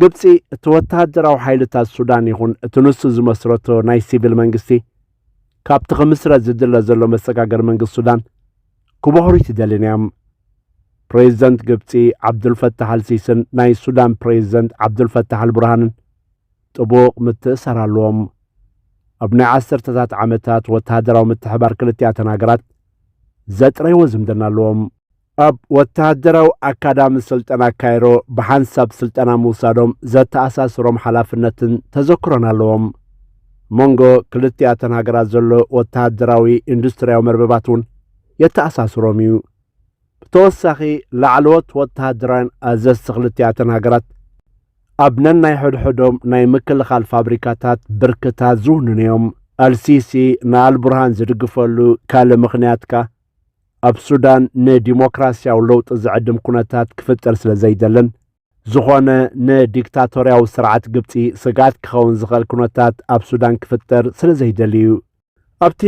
ግብፂ ተወታደራዊ ሓይልታት ሱዳን ይኹን እትንሱ ዝመስረቶ ናይ ሲቪል መንግስቲ ካብቲ ክምስረት ዝድለ ዘሎ መሰጋገር መንግስቲ ሱዳን ክበህሩ ይደልን እዮም። ፕሬዚደንት ግብፂ ዓብዱልፈታሕ አልሲስን ናይ ሱዳን ፕሬዚደንት ዓብዱልፈታሕ አልቡርሃንን ጥቡቕ ምትእስሳር ኣለዎም። ኣብ ናይ 10ታት ዓመታት ወተሃደራዊ ምትሕባር ክልቲአተን ሃገራት ዘጥረይዎ ዝምድና ኣለዎም። ኣብ ወተሃደራዊ ኣካዳሚ ስልጠና ካይሮ ብሓንሳብ ስልጠና ምውሳዶም ዘተኣሳስሮም ሓላፍነትን ተዘክሮን ኣለዎም። መንጎ ክልቲአተን ሃገራት ዘሎ ወተሃደራዊ ኢንዱስትርያዊ መርበባት እውን የተኣሳስሮም እዩ። ብተወሳኺ ላዕለዎት ወተሃደራውያን ኣዘዝቲ ክልቲአተን ሃገራት ኣብ ነናይ ሕድሕዶም ናይ ምክልኻል ፋብሪካታት ብርክታት ዝውንን እዮም። አልሲሲ ንአልቡርሃን ዝድግፈሉ ካልእ ምኽንያትካ ኣብ ሱዳን ንዲሞክራስያዊ ለውጢ ዝዕድም ኩነታት ክፍጠር ስለ ዘይደልን ዝኾነ ንዲክታቶርያዊ ስርዓት ግብፂ ስጋት ክኸውን ዝኽእል ኩነታት ኣብ ሱዳን ክፍጠር ስለ ዘይደሊ እዩ። ኣብቲ